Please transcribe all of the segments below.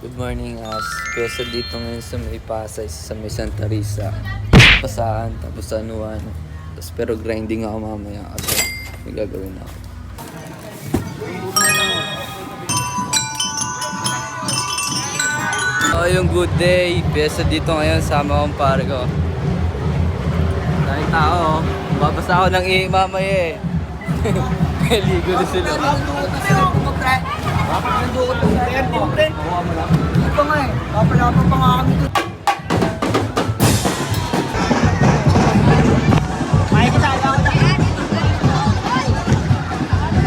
Good morning, Pesa dito ngayon sa may Pasay, sa may Santa Risa. Pasaan, tapos anuan. Tapos pero grinding ako mamaya kasi may gagawin ako. So yung good day, Pesa dito ngayon, sama akong pare ko. Dahil tao, babasa ako ng mamaya eh. Ligo na sila. Ito nga eh, kapalapan pa nga kami doon. May kasala ko na.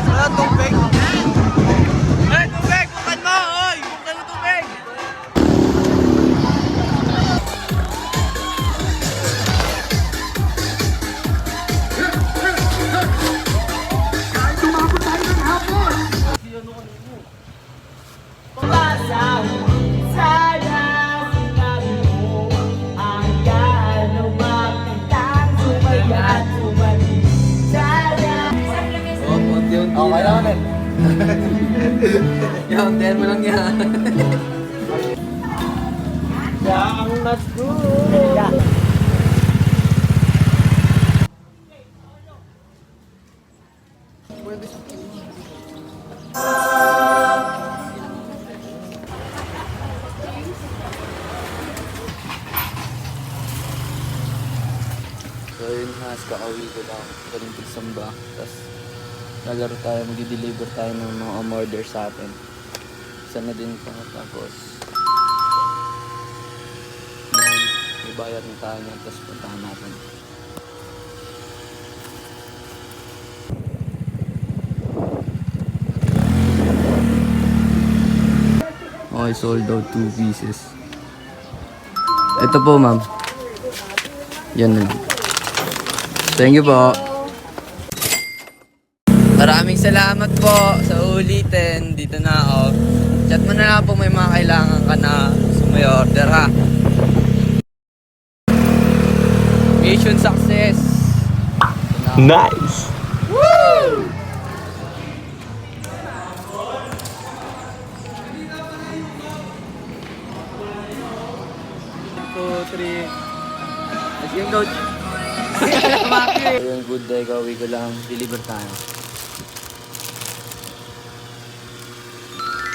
Wala tubig. Hey, tubig! Bukan mo! Oy! Bukan mo tubig! Tumabot tayo ng hapon! Okay lang eh. Yung, ten mo lang yan. Ang let's go! So yun kakauwi ko lang. Galing pagsamba. Tapos lalaro tayo, mag-deliver tayo ng mga order sa atin. Isa na din pa. Tapos yan, may bayad na tayo niyan. Tapos puntahan natin. Okay, sold out 2 pieces. Ito po, ma'am. Yan na. Thank you po. Maraming salamat po sa ulitin. Dito na ako. Chat mo na lang po may mga kailangan ka na may order ha. Mission success. Nice! Woo! 2, 3. Let's go, coach. Ayun, good day, gawin ko lang. Deliver tayo.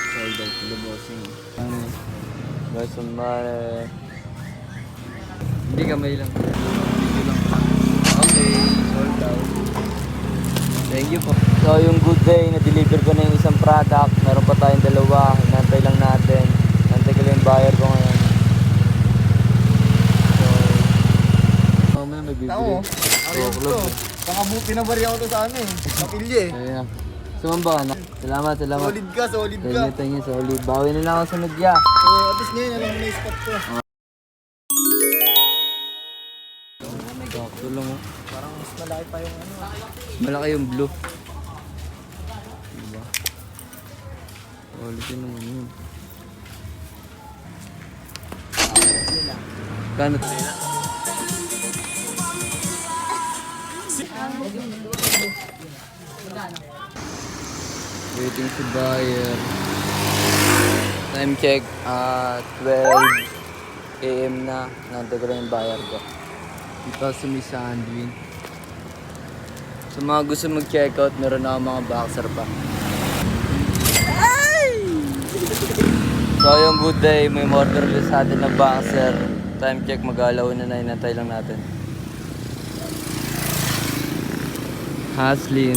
Sold out to the bossing. Guys, somebody. Hindi kamay lang. Video lang. Okay, sold out. Thank you po. So, yung good day, na-deliver ko na yung isang product. Meron pa tayong dalawa. Inantay lang natin. Inantay ko lang yung buyer ko ngayon. May bibili. Tao, ariyan ko. Pinabari ako to sa ano eh. Kapilye eh. Ayan. Sumamba ka na. Salamat. Solid ka. Thank you, solid. Bawi na lang ako sa media. So, at least ngayon, alam mo na yung spot ko. Sakto lang oh. Parang mas malaki pa yung ano. Malaki yung blue. Diba? Solid yun naman yun. Kano? Waiting to buyer. Time check 12 AM na. Nantay ko lang yung buyer ko. Dito sa may Sandwin. Sa mga gusto mag-checkout, meron ako mga boxer pa. So yung good day, may order ulit sa atin na boxer. Time check, mag-alaw na, inantay lang natin. Haslin.